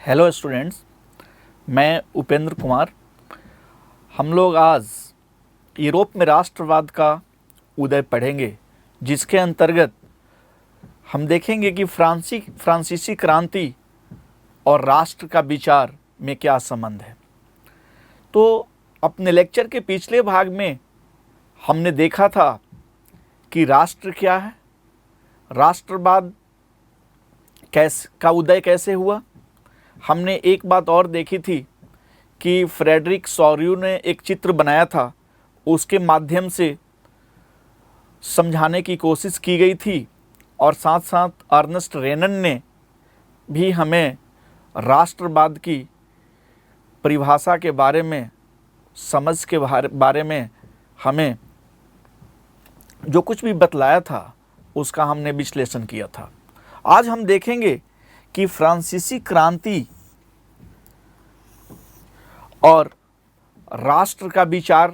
Hello students, मैं उपेंद्र कुमार। हम लोग आज यूरोप में राष्ट्रवाद का उदय पढ़ेंगे, जिसके अंतर्गत हम देखेंगे कि फ्रांसीसी क्रांति और राष्ट्र का विचार में क्या संबंध है। तो अपने लेक्चर के पिछले भाग में हमने देखा था कि राष्ट्र क्या है, राष्ट्रवाद का उदय कैसे हुआ। हमने एक बात और देखी थी कि फ्रेडरिक सॉर्यू ने एक चित्र बनाया था, उसके माध्यम से समझाने की कोशिश की गई थी, और साथ साथ अर्नेस्ट रेनन ने भी हमें राष्ट्रवाद की परिभाषा के बारे में, समझ के बारे में हमें जो कुछ भी बतलाया था उसका हमने विश्लेषण किया था। आज हम देखेंगे कि फ्रांसीसी क्रांति और राष्ट्र का विचार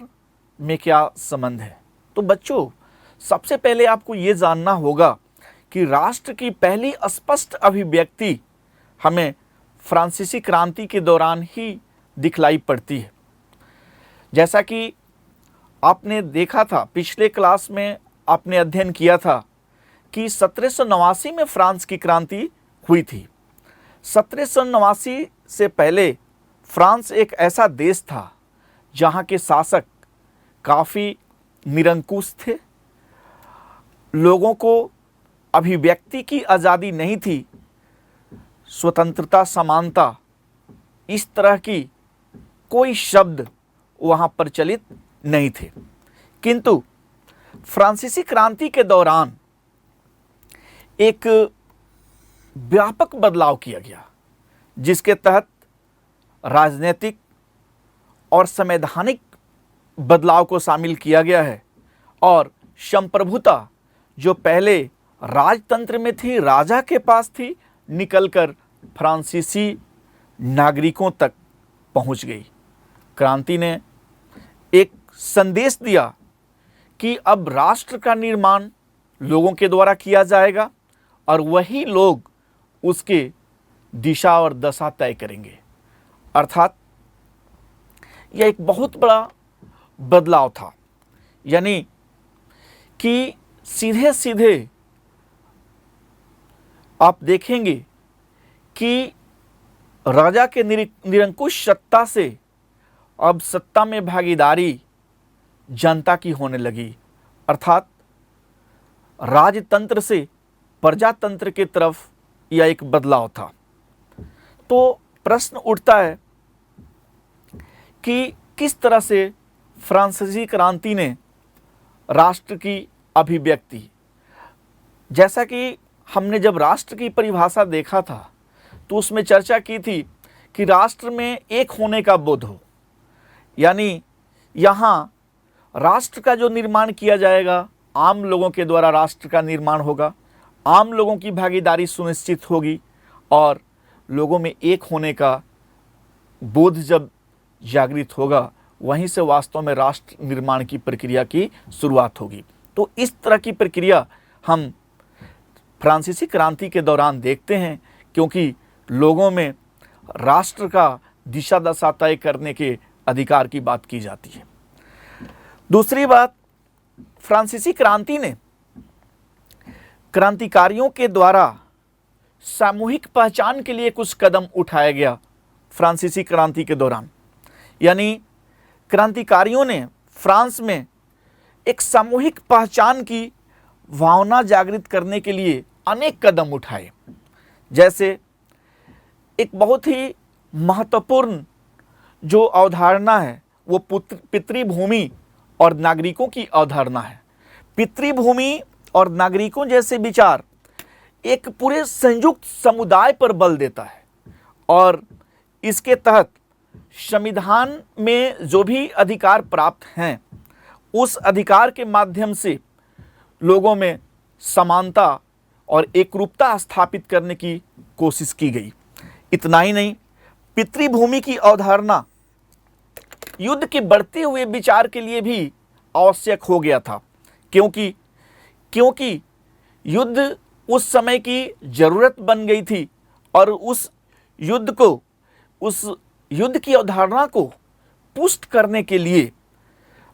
में क्या संबंध है। तो बच्चों, सबसे पहले आपको ये जानना होगा कि राष्ट्र की पहली स्पष्ट अभिव्यक्ति हमें फ्रांसीसी क्रांति के दौरान ही दिखलाई पड़ती है। जैसा कि आपने देखा था, पिछले क्लास में आपने अध्ययन किया था कि 1789 में फ्रांस की क्रांति हुई थी। 1789 से पहले फ्रांस एक ऐसा देश था जहाँ के शासक काफ़ी निरंकुश थे, लोगों को अभिव्यक्ति की आज़ादी नहीं थी, स्वतंत्रता, समानता, इस तरह की कोई शब्द वहाँ प्रचलित नहीं थे। किंतु फ्रांसीसी क्रांति के दौरान एक व्यापक बदलाव किया गया, जिसके तहत राजनीतिक और संवैधानिक बदलाव को शामिल किया गया है, और संप्रभुता जो पहले राजतंत्र में थी, राजा के पास थी, निकलकर फ्रांसीसी नागरिकों तक पहुंच गई। क्रांति ने एक संदेश दिया कि अब राष्ट्र का निर्माण लोगों के द्वारा किया जाएगा और वही लोग उसके दिशा और दशा तय करेंगे। अर्थात यह एक बहुत बड़ा बदलाव था, यानी कि सीधे सीधे आप देखेंगे कि राजा के निरंकुश सत्ता से अब सत्ता में भागीदारी जनता की होने लगी। अर्थात राजतंत्र से प्रजातंत्र की तरफ यह एक बदलाव था। तो प्रश्न उठता है कि किस तरह से फ्रांसीसी क्रांति ने राष्ट्र की अभिव्यक्ति, जैसा कि हमने जब राष्ट्र की परिभाषा देखा था तो उसमें चर्चा की थी कि राष्ट्र में एक होने का बोध हो, यानी यहाँ राष्ट्र का जो निर्माण किया जाएगा, आम लोगों के द्वारा राष्ट्र का निर्माण होगा, आम लोगों की भागीदारी सुनिश्चित होगी, और लोगों में एक होने का बोध जब जागृत होगा, वहीं से वास्तव में राष्ट्र निर्माण की प्रक्रिया की शुरुआत होगी। तो इस तरह की प्रक्रिया हम फ्रांसीसी क्रांति के दौरान देखते हैं, क्योंकि लोगों में राष्ट्र का दिशा दशा तय करने के अधिकार की बात की जाती है। दूसरी बात, फ्रांसीसी क्रांति ने क्रांतिकारियों के द्वारा सामूहिक पहचान के लिए कुछ कदम उठाया गया फ्रांसीसी क्रांति के दौरान, यानी क्रांतिकारियों ने फ्रांस में एक सामूहिक पहचान की भावना जागृत करने के लिए अनेक कदम उठाए। जैसे एक बहुत ही महत्वपूर्ण जो अवधारणा है वो पितृभूमि और नागरिकों की अवधारणा है। पितृभूमि और नागरिकों जैसे विचार एक पूरे संयुक्त समुदाय पर बल देता है, और इसके तहत संविधान में जो भी अधिकार प्राप्त हैं उस अधिकार के माध्यम से लोगों में समानता और एकरूपता स्थापित करने की कोशिश की गई। इतना ही नहीं, पितृभूमि की अवधारणा युद्ध के बढ़ते हुए विचार के लिए भी आवश्यक हो गया था, क्योंकि युद्ध उस समय की जरूरत बन गई थी, और उस युद्ध को, उस युद्ध की अवधारणा को पुष्ट करने के लिए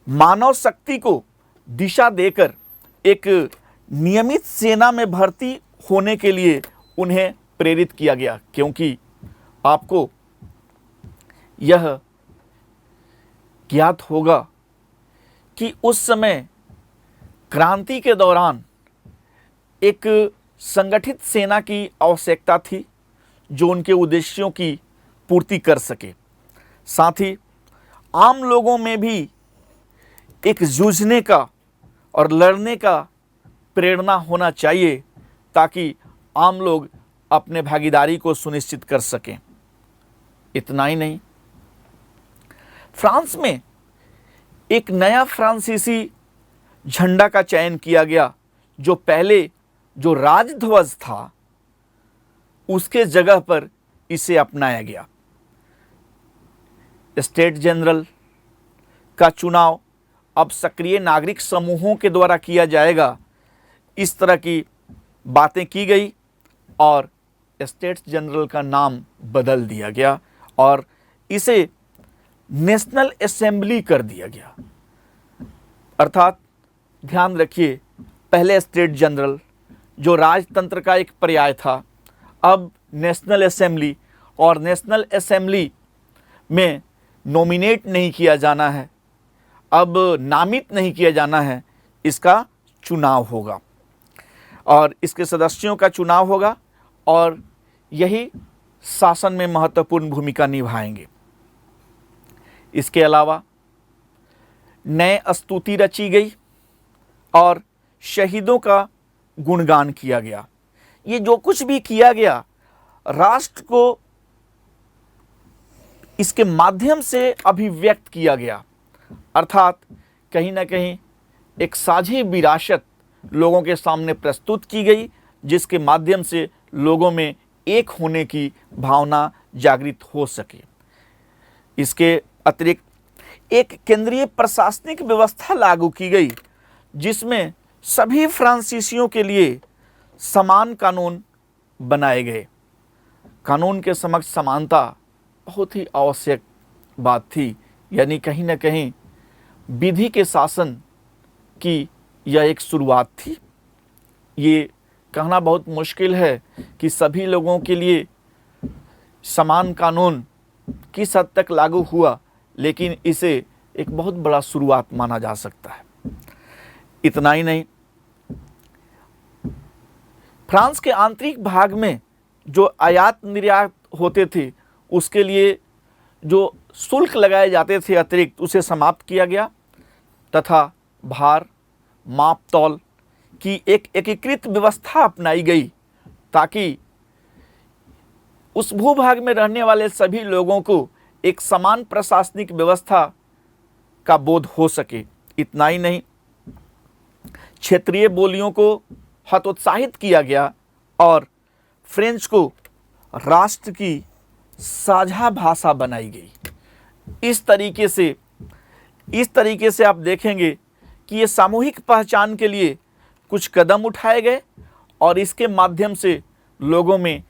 मानव शक्ति को दिशा देकर एक नियमित सेना में भर्ती होने के लिए उन्हें प्रेरित किया गया। क्योंकि आपको यह ज्ञात होगा कि उस समय क्रांति के दौरान एक संगठित सेना की आवश्यकता थी जो उनके उद्देश्यों की पूर्ति कर सके। साथ ही आम लोगों में भी एक जूझने का और लड़ने का प्रेरणा होना चाहिए ताकि आम लोग अपने भागीदारी को सुनिश्चित कर सकें। इतना ही नहीं, फ्रांस में एक नया फ्रांसीसी झंडा का चयन किया गया जो पहले जो राजध्वज था उसके जगह पर इसे अपनाया गया। स्टेट जनरल का चुनाव अब सक्रिय नागरिक समूहों के द्वारा किया जाएगा, इस तरह की बातें की गई और स्टेट्स जनरल का नाम बदल दिया गया और इसे नेशनल असेंबली कर दिया गया। अर्थात ध्यान रखिए, पहले स्टेट जनरल जो राजतंत्र का एक पर्याय था, अब नेशनल असेंबली, और नेशनल असेंबली में नॉमिनेट नहीं किया जाना है, अब नामित नहीं किया जाना है, इसका चुनाव होगा और इसके सदस्यों का चुनाव होगा और यही शासन में महत्वपूर्ण भूमिका निभाएंगे। इसके अलावा नए स्तुति रची गई और शहीदों का गुणगान किया गया। ये जो कुछ भी किया गया, राष्ट्र को इसके माध्यम से अभिव्यक्त किया गया। अर्थात कहीं ना कहीं एक साझी विरासत लोगों के सामने प्रस्तुत की गई जिसके माध्यम से लोगों में एक होने की भावना जागृत हो सके। इसके अतिरिक्त एक केंद्रीय प्रशासनिक व्यवस्था लागू की गई जिसमें सभी फ्रांसीसियों के लिए समान कानून बनाए गए। कानून के समक्ष समानता बहुत ही आवश्यक बात थी, यानी कहीं ना कहीं विधि के शासन की यह एक शुरुआत थी। ये कहना बहुत मुश्किल है कि सभी लोगों के लिए समान कानून किस हद तक लागू हुआ, लेकिन इसे एक बहुत बड़ा शुरुआत माना जा सकता है। इतना ही नहीं, फ्रांस के आंतरिक भाग में जो आयात निर्यात होते थे उसके लिए जो शुल्क लगाए जाते थे अतिरिक्त, उसे समाप्त किया गया तथा भार माप तौल की एक एकीकृत व्यवस्था अपनाई गई ताकि उस भूभाग में रहने वाले सभी लोगों को एक समान प्रशासनिक व्यवस्था का बोध हो सके। इतना ही नहीं, क्षेत्रीय बोलियों को हतोत्साहित किया गया और फ्रेंच को राष्ट्र की साझा भाषा बनाई गई। इस तरीके से आप देखेंगे कि ये सामूहिक पहचान के लिए कुछ कदम उठाए गए और इसके माध्यम से लोगों में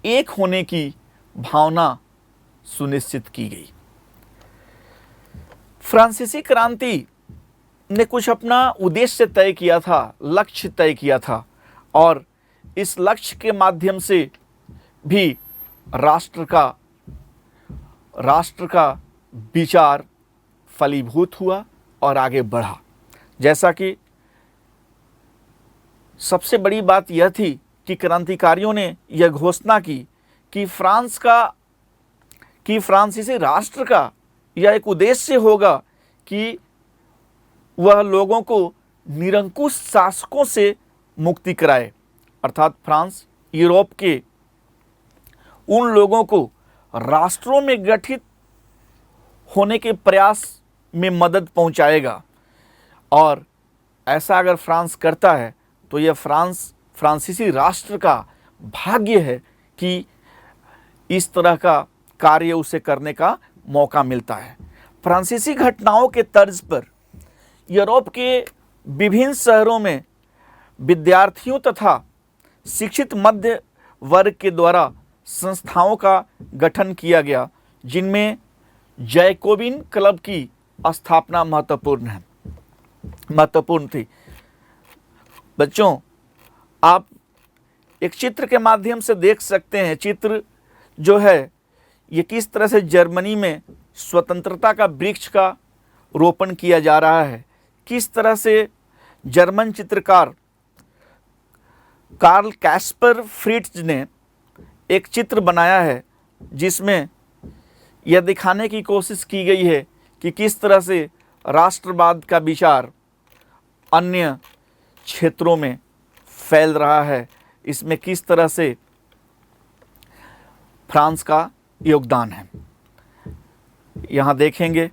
एक होने की भावना सुनिश्चित की गई। फ्रांसीसी क्रांति ने कुछ अपना उद्देश्य तय किया था, लक्ष्य तय किया था और इस लक्ष्य के माध्यम से भी राष्ट्र का विचार फलीभूत हुआ और आगे बढ़ा। जैसा कि सबसे बड़ी बात यह थी कि क्रांतिकारियों ने यह घोषणा की कि फ्रांसीसी राष्ट्र का यह एक उद्देश्य होगा कि वह लोगों को निरंकुश शासकों से मुक्ति कराए। अर्थात फ्रांस यूरोप के उन लोगों को राष्ट्रों में गठित होने के प्रयास में मदद पहुंचाएगा और ऐसा अगर फ्रांस करता है तो यह फ्रांसीसी राष्ट्र का भाग्य है कि इस तरह का कार्य उसे करने का मौका मिलता है। फ्रांसीसी घटनाओं के तर्ज पर यूरोप के विभिन्न शहरों में विद्यार्थियों तथा शिक्षित मध्य वर्ग के द्वारा संस्थाओं का गठन किया गया, जिनमें जैकोबिन क्लब की स्थापना महत्वपूर्ण थी। बच्चों, आप एक चित्र के माध्यम से देख सकते हैं। चित्र जो है ये किस तरह से जर्मनी में स्वतंत्रता का वृक्ष का रोपण किया जा रहा है, किस तरह से जर्मन चित्रकार कार्ल कैस्पर फ्रिट्ज ने एक चित्र बनाया है, जिसमें यह दिखाने की कोशिश की गई है कि किस तरह से राष्ट्रवाद का विचार अन्य क्षेत्रों में फैल रहा है, इसमें किस तरह से फ्रांस का योगदान है। यहाँ देखेंगे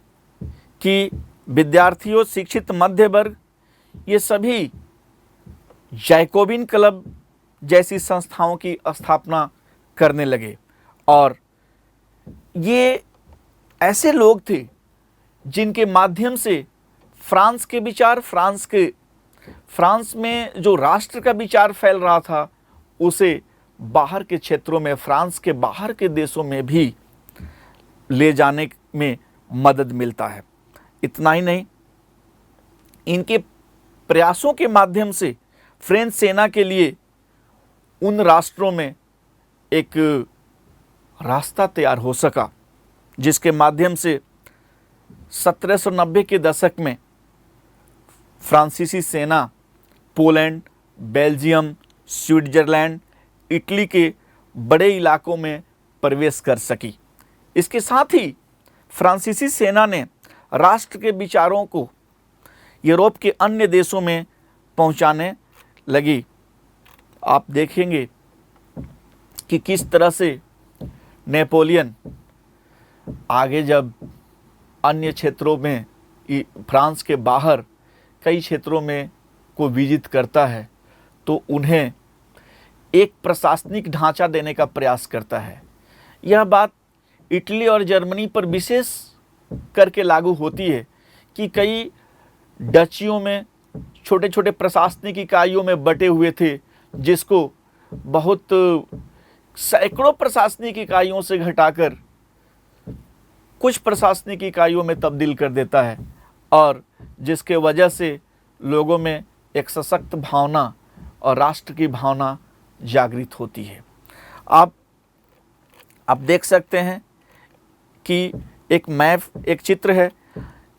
कि विद्यार्थियों, शिक्षित मध्य वर्ग, ये सभी जैकोबिन क्लब जैसी संस्थाओं की स्थापना करने लगे। और ये ऐसे लोग थे जिनके माध्यम से फ्रांस के विचार, फ्रांस में जो राष्ट्र का विचार फैल रहा था, उसे बाहर के क्षेत्रों में, फ्रांस के बाहर के देशों में भी ले जाने में मदद मिलता है। इतना ही नहीं, इनके प्रयासों के माध्यम से फ्रेंच सेना के लिए उन राष्ट्रों में एक रास्ता तैयार हो सका, जिसके माध्यम से 1790 के दशक में फ्रांसीसी सेना पोलैंड, बेल्जियम, स्विट्जरलैंड, इटली के बड़े इलाकों में प्रवेश कर सकी। इसके साथ ही फ्रांसीसी सेना ने राष्ट्र के विचारों को यूरोप के अन्य देशों में पहुंचाने लगी। आप देखेंगे कि किस तरह से नेपोलियन आगे जब अन्य क्षेत्रों में, फ्रांस के बाहर कई क्षेत्रों में को विजिट करता है, तो उन्हें एक प्रशासनिक ढांचा देने का प्रयास करता है। यह बात इटली और जर्मनी पर विशेष करके लागू होती है कि कई डचियों में छोटे छोटे प्रशासनिक इकाइयों में बटे हुए थे, जिसको बहुत सैकड़ों प्रशासनिक इकाइयों से घटाकर कुछ प्रशासनिक इकाइयों में तब्दील कर देता है, और जिसके वजह से लोगों में एक सशक्त भावना और राष्ट्र की भावना जागृत होती है। आप देख सकते हैं कि एक मैप, एक चित्र है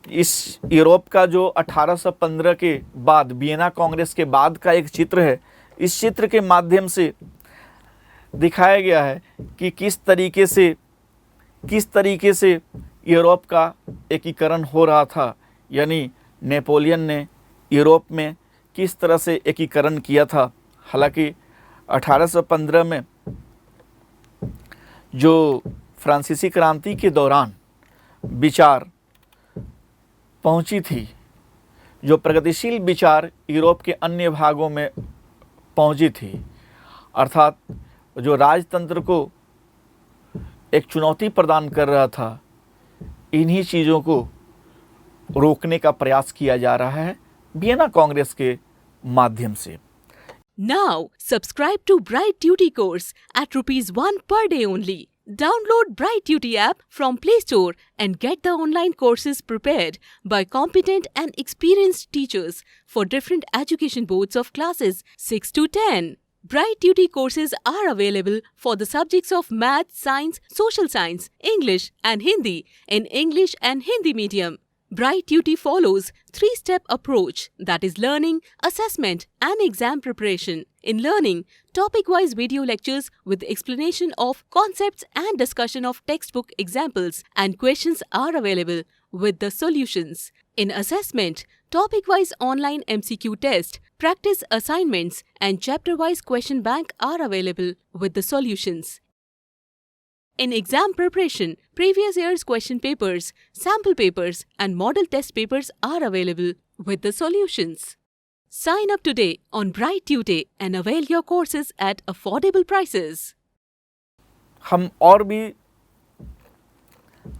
इस यूरोप का, जो 1815 के बाद, वियना कांग्रेस के बाद का एक चित्र है। इस चित्र के माध्यम से दिखाया गया है कि किस तरीके से यूरोप का एकीकरण हो रहा था, यानी नेपोलियन ने यूरोप में किस तरह से एकीकरण किया था। हालांकि 1815 में जो फ्रांसीसी क्रांति के दौरान विचार पहुंची थी, जो प्रगतिशील विचार यूरोप के अन्य भागों में पहुंची थी, अर्थात जो राजतंत्र को एक चुनौती प्रदान कर रहा था, इन्हीं चीज़ों को रोकने का प्रयास किया जा रहा है वियना कांग्रेस के माध्यम से। Now, subscribe to Bright Duty course at ₹1 per day only. Download Bright Duty app from Play Store and get the online courses prepared by competent and experienced teachers for different education boards of classes 6 to 10. Bright Duty courses are available for the subjects of Math, Science, Social Science, English and Hindi in English and Hindi medium. Bright Duty follows 3-step approach, that is learning, assessment and exam preparation. In learning, topic-wise video lectures with explanation of concepts and discussion of textbook examples and questions are available with the solutions. In assessment, topic-wise online MCQ test, practice assignments and chapter-wise question bank are available with the solutions. In exam preparation, previous year's question papers, sample papers and model test papers are available with the solutions. Sign up today on Bright Tutor and avail your courses at affordable prices. हम और भी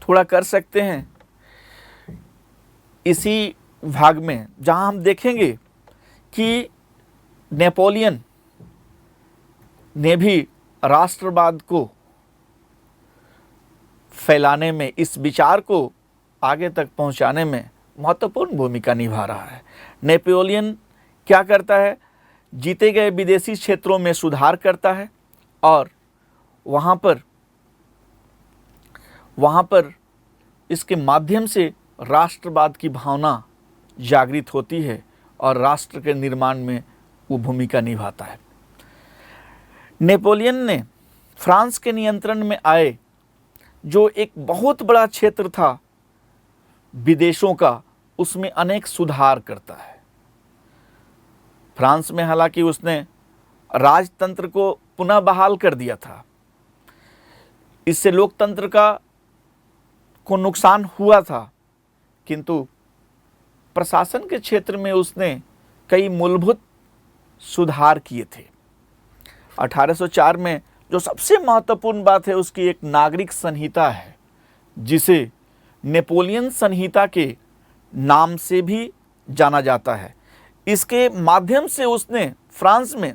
थोड़ा कर सकते हैं इसी भाग में, जहां हम देखेंगे कि नेपोलियन ने भी राष्ट्रवाद को फैलाने में, इस विचार को आगे तक पहुंचाने में महत्वपूर्ण भूमिका निभा रहा है। नेपोलियन क्या करता है? जीते गए विदेशी क्षेत्रों में सुधार करता है और वहाँ पर इसके माध्यम से राष्ट्रवाद की भावना जागृत होती है और राष्ट्र के निर्माण में वो भूमिका निभाता है। नेपोलियन ने फ्रांस के नियंत्रण में आए जो एक बहुत बड़ा क्षेत्र था विदेशों का, उसमें अनेक सुधार करता है। फ्रांस में हालांकि उसने राजतंत्र को पुनः बहाल कर दिया था, इससे लोकतंत्र को नुकसान हुआ था, किंतु प्रशासन के क्षेत्र में उसने कई मूलभूत सुधार किए थे। 1804 में जो सबसे महत्वपूर्ण बात है, उसकी एक नागरिक संहिता है, जिसे नेपोलियन संहिता के नाम से भी जाना जाता है। इसके माध्यम से उसने फ्रांस में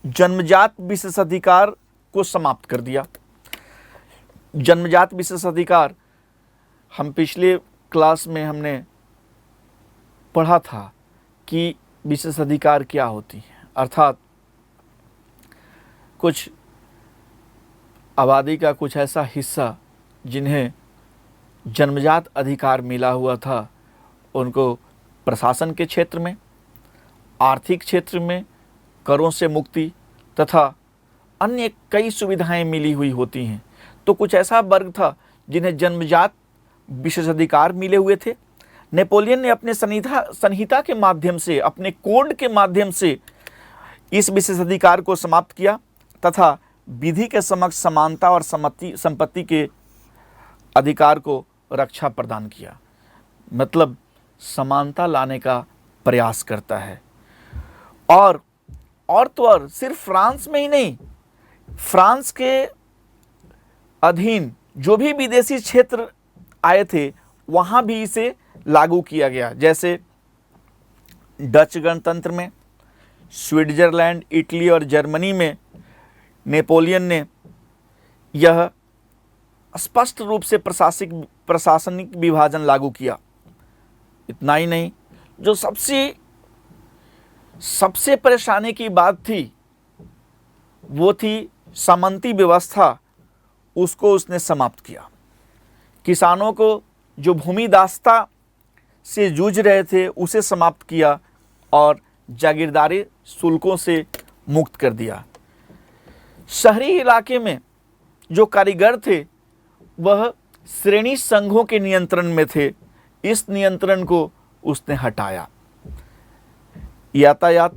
जन्मजात विशेषाधिकार को समाप्त कर दिया। जन्मजात विशेषाधिकार हम पिछले क्लास में हमने पढ़ा था कि विशेषाधिकार क्या होती है, अर्थात कुछ आबादी का कुछ ऐसा हिस्सा जिन्हें जन्मजात अधिकार मिला हुआ था, उनको प्रशासन के क्षेत्र में, आर्थिक क्षेत्र में करों से मुक्ति तथा अन्य कई सुविधाएं मिली हुई होती हैं। तो कुछ ऐसा वर्ग था जिन्हें जन्मजात विशेषाधिकार मिले हुए थे। नेपोलियन ने अपने संहिता के माध्यम से, अपने कोड के माध्यम से इस विशेषाधिकार को समाप्त किया तथा विधि के समक्ष समानता और संपत्ति के अधिकार को रक्षा प्रदान किया। मतलब समानता लाने का प्रयास करता है। और तो और सिर्फ फ्रांस में ही नहीं, फ्रांस के अधीन जो भी विदेशी क्षेत्र आए थे वहाँ भी इसे लागू किया गया। जैसे डच गणतंत्र में, स्विट्जरलैंड, इटली और जर्मनी में नेपोलियन ने यह स्पष्ट रूप से प्रशासनिक विभाजन लागू किया। इतना ही नहीं, जो सबसे परेशानी की बात थी वो थी सामंती व्यवस्था, उसको उसने समाप्त किया। किसानों को जो भूमि दास्ता से जूझ रहे थे उसे समाप्त किया और जागीरदारी शुल्कों से मुक्त कर दिया। शहरी इलाके में जो कारीगर थे वह श्रेणी संघों के नियंत्रण में थे, इस नियंत्रण को उसने हटाया। यातायात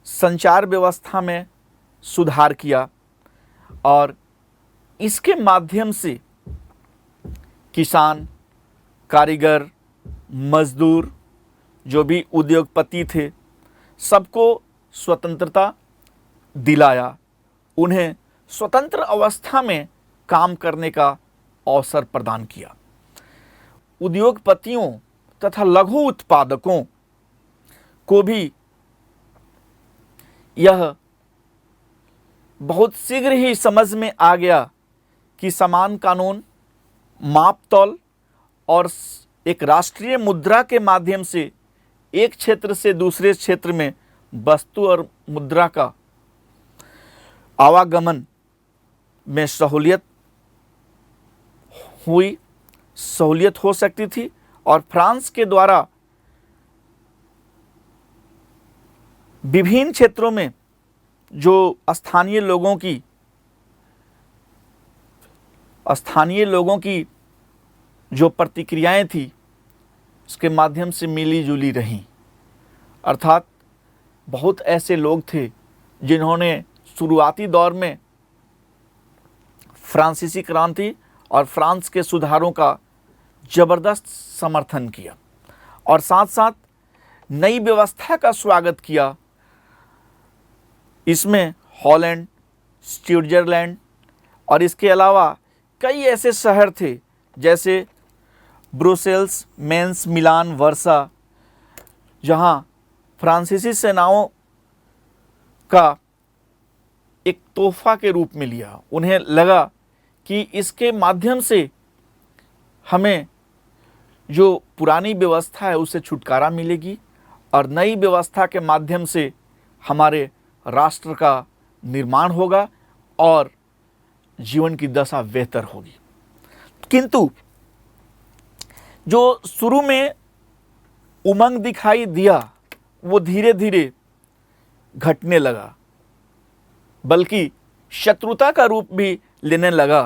संचार व्यवस्था में सुधार किया और इसके माध्यम से किसान, कारीगर, मजदूर, जो भी उद्योगपति थे, सबको स्वतंत्रता दिलाया। उन्हें स्वतंत्र अवस्था में काम करने का अवसर प्रदान किया। उद्योगपतियों तथा लघु उत्पादकों को भी यह बहुत शीघ्र ही समझ में आ गया कि समान कानून, मापतौल और एक राष्ट्रीय मुद्रा के माध्यम से एक क्षेत्र से दूसरे क्षेत्र में वस्तु और मुद्रा का आवागमन में सहूलियत हो सकती थी। और फ्रांस के द्वारा विभिन्न क्षेत्रों में जो स्थानीय लोगों की जो प्रतिक्रियाएं थी, उसके माध्यम से मिली जुली रहीं। अर्थात बहुत ऐसे लोग थे जिन्होंने शुरुआती दौर में फ्रांसीसी क्रांति और फ्रांस के सुधारों का जबरदस्त समर्थन किया और साथ साथ नई व्यवस्था का स्वागत किया। इसमें हॉलैंड, स्विट्जरलैंड और इसके अलावा कई ऐसे शहर थे जैसे ब्रुसेल्स, मेंस, मिलान, वर्सा, जहां फ्रांसीसी सेनाओं का एक तोहफा के रूप में लिया। उन्हें लगा कि इसके माध्यम से हमें जो पुरानी व्यवस्था है उससे छुटकारा मिलेगी और नई व्यवस्था के माध्यम से हमारे राष्ट्र का निर्माण होगा और जीवन की दशा बेहतर होगी। किंतु जो शुरू में उमंग दिखाई दिया वो धीरे धीरे घटने लगा, बल्कि शत्रुता का रूप भी लेने लगा,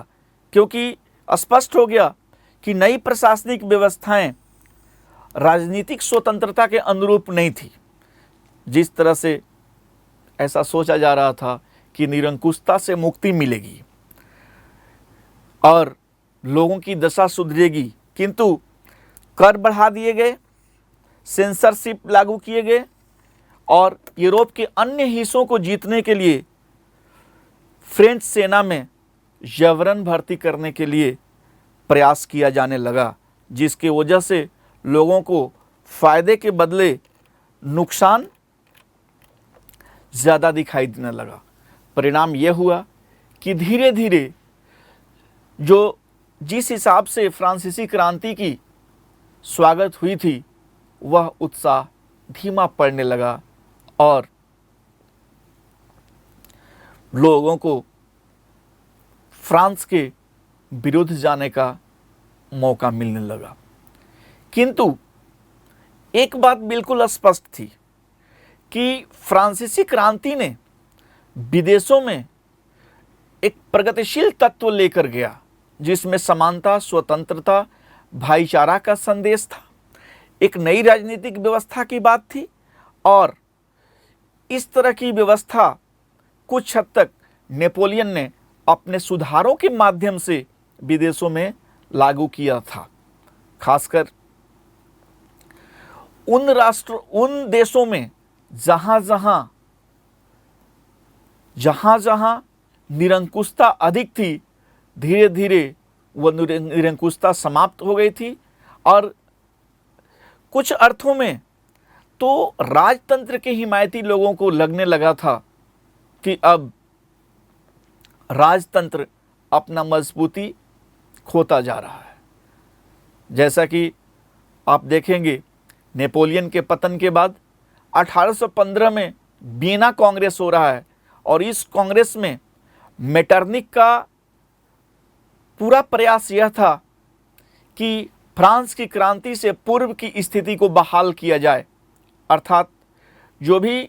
क्योंकि स्पष्ट हो गया कि नई प्रशासनिक व्यवस्थाएं राजनीतिक स्वतंत्रता के अनुरूप नहीं थी। जिस तरह से ऐसा सोचा जा रहा था कि निरंकुशता से मुक्ति मिलेगी और लोगों की दशा सुधरेगी, किंतु कर बढ़ा दिए गए, सेंसरशिप लागू किए गए और यूरोप के अन्य हिस्सों को जीतने के लिए फ्रेंच सेना में जबरन भर्ती करने के लिए प्रयास किया जाने लगा, जिसकी वजह से लोगों को फायदे के बदले नुकसान ज़्यादा दिखाई देने लगा। परिणाम यह हुआ कि धीरे धीरे जो जिस हिसाब से फ्रांसीसी क्रांति की स्वागत हुई थी वह उत्साह धीमा पड़ने लगा और लोगों को फ्रांस के विरुद्ध जाने का मौका मिलने लगा। किंतु एक बात बिल्कुल स्पष्ट थी कि फ्रांसीसी क्रांति ने विदेशों में एक प्रगतिशील तत्व लेकर गया, जिसमें समानता, स्वतंत्रता, भाईचारा का संदेश था। एक नई राजनीतिक व्यवस्था की बात थी और इस तरह की व्यवस्था कुछ हद तक नेपोलियन ने अपने सुधारों के माध्यम से विदेशों में लागू किया था। खासकर उन देशों में जहां निरंकुशता अधिक थी, धीरे धीरे वह निरंकुशता समाप्त हो गई थी और कुछ अर्थों में तो राजतंत्र के हिमायती लोगों को लगने लगा था कि अब राजतंत्र अपना मजबूती खोता जा रहा है। जैसा कि आप देखेंगे, नेपोलियन के पतन के बाद 1815 में वियना कांग्रेस हो रहा है और इस कांग्रेस में मेटरनिक का पूरा प्रयास यह था कि फ्रांस की क्रांति से पूर्व की स्थिति को बहाल किया जाए, अर्थात जो भी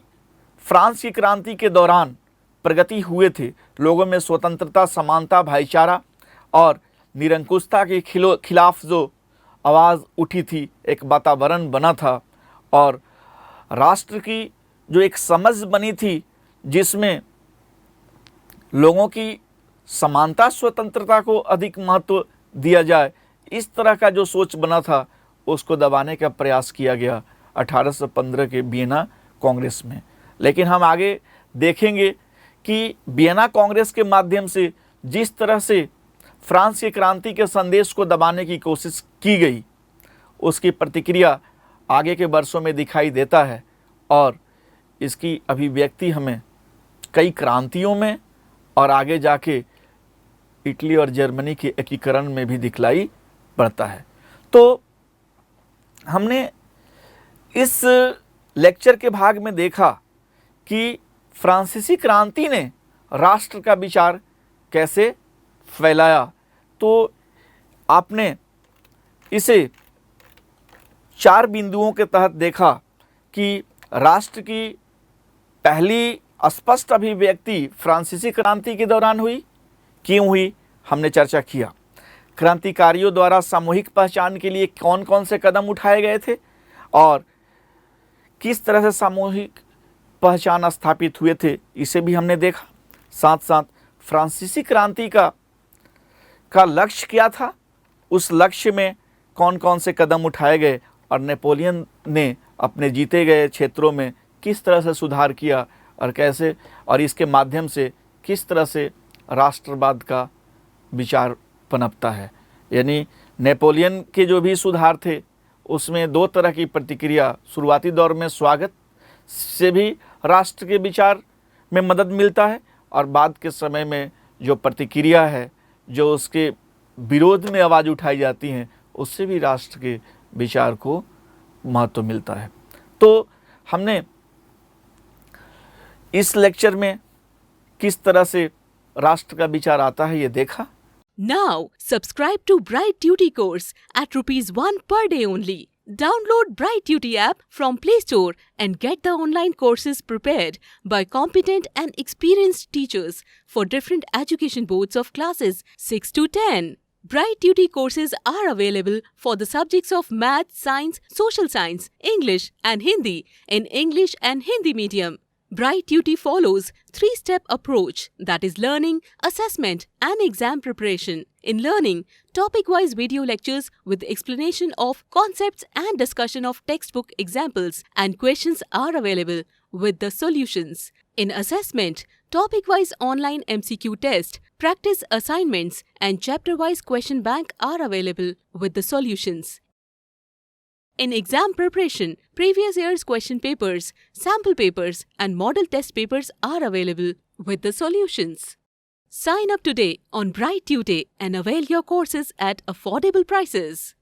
फ्रांस की क्रांति के दौरान प्रगति हुए थे, लोगों में स्वतंत्रता, समानता, भाईचारा और निरंकुशता के खिलाफ जो आवाज़ उठी थी, एक वातावरण बना था और राष्ट्र की जो एक समझ बनी थी जिसमें लोगों की समानता, स्वतंत्रता को अधिक महत्व दिया जाए, इस तरह का जो सोच बना था उसको दबाने का प्रयास किया गया 1815 के वियना कांग्रेस में। लेकिन हम आगे देखेंगे कि वियना कांग्रेस के माध्यम से जिस तरह से फ्रांस की क्रांति के संदेश को दबाने की कोशिश की गई, उसकी प्रतिक्रिया आगे के वर्षों में दिखाई देता है और इसकी अभिव्यक्ति हमें कई क्रांतियों में और आगे जाके इटली और जर्मनी के एकीकरण में भी दिखलाई पड़ता है। तो हमने इस लेक्चर के भाग में देखा कि फ्रांसीसी क्रांति ने राष्ट्र का विचार कैसे फैलाया। तो आपने इसे 4 बिंदुओं के तहत देखा कि राष्ट्र की पहली स्पष्ट अभिव्यक्ति फ्रांसीसी क्रांति के दौरान हुई। क्यों हुई, हमने चर्चा किया। क्रांतिकारियों द्वारा सामूहिक पहचान के लिए कौन कौन से कदम उठाए गए थे और किस तरह से सामूहिक पहचान स्थापित हुए थे, इसे भी हमने देखा। साथ साथ फ्रांसीसी क्रांति का लक्ष्य क्या था, उस लक्ष्य में कौन कौन से कदम उठाए गए और नेपोलियन ने अपने जीते गए क्षेत्रों में किस तरह से सुधार किया और कैसे, और इसके माध्यम से किस तरह से राष्ट्रवाद का विचार पनपता है। यानी नेपोलियन के जो भी सुधार थे उसमें 2 तरह की प्रतिक्रिया, शुरुआती दौर में स्वागत से भी राष्ट्र के विचार में मदद मिलता है और बाद के समय में जो प्रतिक्रिया है जो उसके विरोध में आवाज़ उठाई जाती हैं, उससे भी राष्ट्र के विचार को महत्व मिलता है। तो हमने इस लेक्चर में किस तरह से राष्ट्र का विचार आता है ये देखा। Now, subscribe to Bright Duty course at ₹1 per day only. Download Bright Duty app from Play Store and get the online courses prepared by competent and experienced teachers for different education boards of classes 6 to 10. Bright Duty courses are available for the subjects of Math, Science, Social Science, English and Hindi in English and Hindi medium. Bright Duty follows 3-step approach, that is learning, assessment and exam preparation. In learning, topic-wise video lectures with explanation of concepts and discussion of textbook examples and questions are available with the solutions. In assessment, topic-wise online MCQ test, practice assignments and chapter-wise question bank are available with the solutions. In exam preparation, previous year's question papers, sample papers, and model test papers are available with the solutions. Sign up today on Bright Tutor and avail your courses at affordable prices.